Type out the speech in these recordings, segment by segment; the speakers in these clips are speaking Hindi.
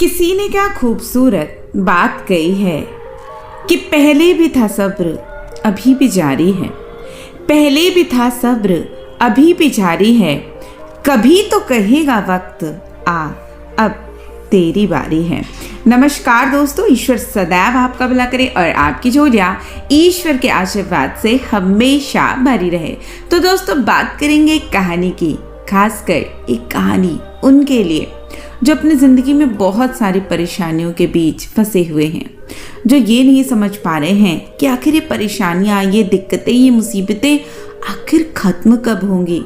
किसी ने क्या खूबसूरत बात कही है कि पहले भी था सब्र अभी भी जारी है। पहले भी था सब्र अभी भी जारी है। कभी तो कहेगा वक्त आ अब तेरी बारी है। नमस्कार दोस्तों, ईश्वर सदैव आपका भला करे और आपकी झोलियां ईश्वर के आशीर्वाद से हमेशा भरी रहे। तो दोस्तों, बात करेंगे एक कहानी की, खासकर एक कहानी उनके लिए जो अपनी ज़िंदगी में बहुत सारी परेशानियों के बीच फंसे हुए हैं, जो ये नहीं समझ पा रहे हैं कि आखिर ये परेशानियाँ, ये दिक्कतें, ये मुसीबतें आखिर ख़त्म कब होंगी।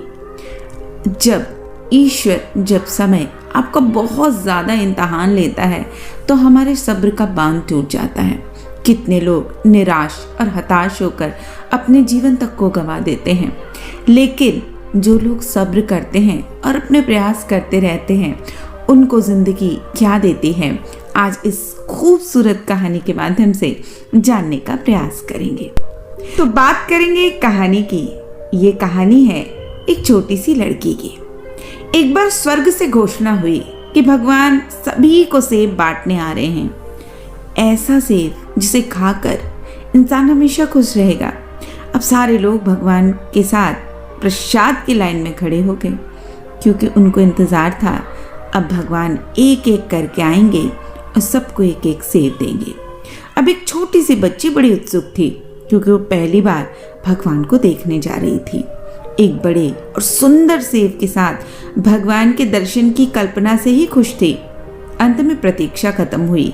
जब समय आपका बहुत ज़्यादा इम्तहान लेता है तो हमारे सब्र का बांध टूट जाता है। कितने लोग निराश और हताश होकर अपने जीवन तक को गंवा देते हैं, लेकिन जो लोग सब्र करते हैं और अपने प्रयास करते रहते हैं उनको ज़िंदगी क्या देती है, आज इस खूबसूरत कहानी के माध्यम से जानने का प्रयास करेंगे। तो बात करेंगे एक कहानी की। ये कहानी है एक छोटी सी लड़की की। एक बार स्वर्ग से घोषणा हुई कि भगवान सभी को सेब बांटने आ रहे हैं, ऐसा सेब जिसे खाकर इंसान हमेशा खुश रहेगा। अब सारे लोग भगवान के साथ प्रसाद की लाइन में खड़े हो गए, क्योंकि उनको इंतज़ार था अब भगवान एक एक करके आएंगे और सबको एक एक सेब देंगे। अब एक छोटी सी बच्ची बड़ी उत्सुक थी, क्योंकि वो पहली बार भगवान को देखने जा रही थी। एक बड़े और सुंदर सेब के साथ भगवान के दर्शन की कल्पना से ही खुश थी। अंत में प्रतीक्षा खत्म हुई।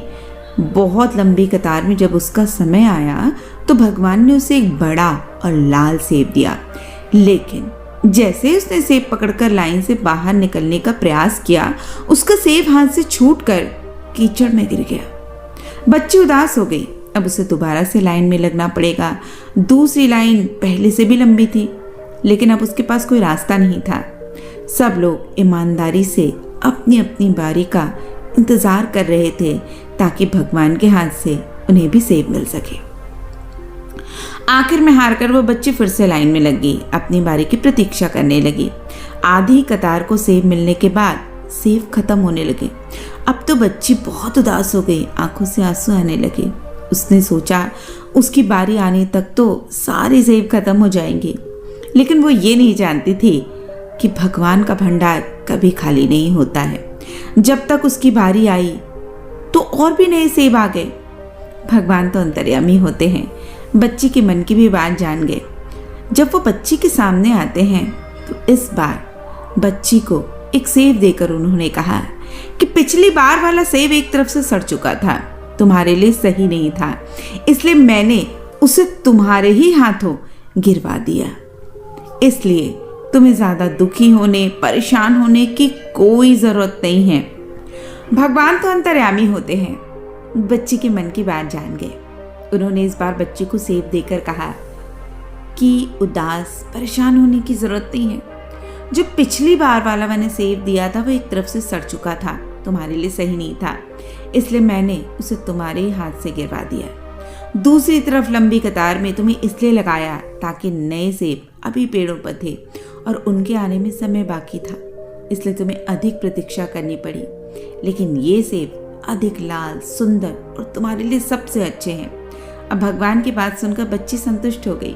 बहुत लंबी कतार में जब उसका समय आया तो भगवान ने उसे एक बड़ा और लाल सेब दिया, लेकिन जैसे उसने सेब पकड़कर लाइन से बाहर निकलने का प्रयास किया, उसका सेब हाथ से छूटकर कीचड़ में गिर गया। बच्ची उदास हो गई। अब उसे दोबारा से लाइन में लगना पड़ेगा। दूसरी लाइन पहले से भी लंबी थी, लेकिन अब उसके पास कोई रास्ता नहीं था। सब लोग ईमानदारी से अपनी अपनी बारी का इंतजार कर रहे थे, ताकि भगवान के हाथ से उन्हें भी सेब मिल सके। आखिर में हारकर वो बच्ची फिर से लाइन में लग गई, अपनी बारी की प्रतीक्षा करने लगी। आधी कतार को सेब मिलने के बाद सेब खत्म होने लगे। अब तो बच्ची बहुत उदास हो गई, आंखों से आंसू आने लगे। उसने सोचा उसकी बारी आने तक तो सारे सेब खत्म हो जाएंगे, लेकिन वो ये नहीं जानती थी कि भगवान का भंडार कभी खाली नहीं होता है। जब तक उसकी बारी आई तो और भी नए सेब आ गए। भगवान तो अंतर्यामी होते हैं, बच्ची के मन की भी बात जान गए। जब वो बच्ची के सामने आते हैं तो इस बार बच्ची को एक सेब देकर उन्होंने कहा कि पिछली बार वाला सेब एक तरफ से सड़ चुका था, तुम्हारे लिए सही नहीं था, इसलिए मैंने उसे तुम्हारे ही हाथों गिरवा दिया। इसलिए तुम्हें ज्यादा दुखी होने, परेशान होने की कोई जरूरत नहीं है। भगवान तो अंतर्यामी होते हैं। बच्ची के मन की बात जान गए। उन्होंने इस बार बच्ची को सेब देकर कहा कि उदास, परेशान होने की जरूरत नहीं है। जो पिछली बार वाला मैंने सेब दिया था वो एक तरफ से सड़ चुका था, तुम्हारे लिए सही नहीं था, इसलिए मैंने उसे तुम्हारे ही हाथ से गिरवा दिया। दूसरी तरफ लंबी कतार में तुम्हें इसलिए लगाया ताकि नए सेब अभी पेड़ों पर थे और उनके आने में समय बाकी था, इसलिए तुम्हें अधिक प्रतीक्षा करनी पड़ी, लेकिन ये सेब अधिक लाल, सुंदर और तुम्हारे लिए सबसे अच्छे हैं। अब भगवान की बात सुनकर बच्ची संतुष्ट हो गई।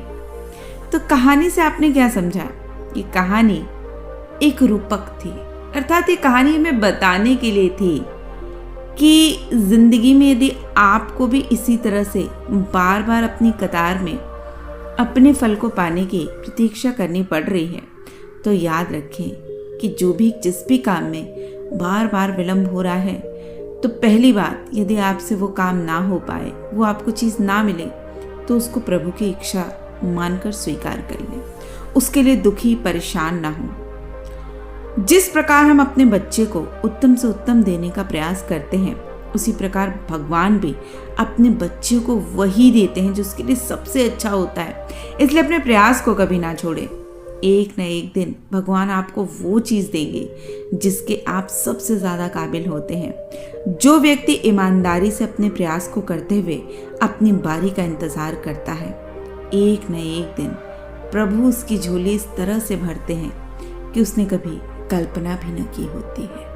तो कहानी से आपने क्या समझा? ये कहानी एक रूपक थी, अर्थात ये कहानी हमें बताने के लिए थी कि जिंदगी में यदि आपको भी इसी तरह से बार बार अपनी कतार में अपने फल को पाने की प्रतीक्षा करनी पड़ रही है, तो याद रखें कि जिस भी काम में बार बार विलंब हो रहा है, तो पहली बात, यदि आपसे वो काम ना हो पाए, वो आपको चीज़ ना मिले, तो उसको प्रभु की इच्छा मानकर स्वीकार कर ले। उसके लिए दुखी, परेशान ना हो। जिस प्रकार हम अपने बच्चे को उत्तम से उत्तम देने का प्रयास करते हैं, उसी प्रकार भगवान भी अपने बच्चे को वही देते हैं जो उसके लिए सबसे अच्छा होता है। इसलिए अपने प्रयास को कभी ना छोड़े। एक न एक दिन भगवान आपको वो चीज़ देंगे जिसके आप सबसे ज़्यादा काबिल होते हैं। जो व्यक्ति ईमानदारी से अपने प्रयास को करते हुए अपनी बारी का इंतज़ार करता है, एक न एक दिन प्रभु उसकी झोली इस तरह से भरते हैं कि उसने कभी कल्पना भी न की होती है।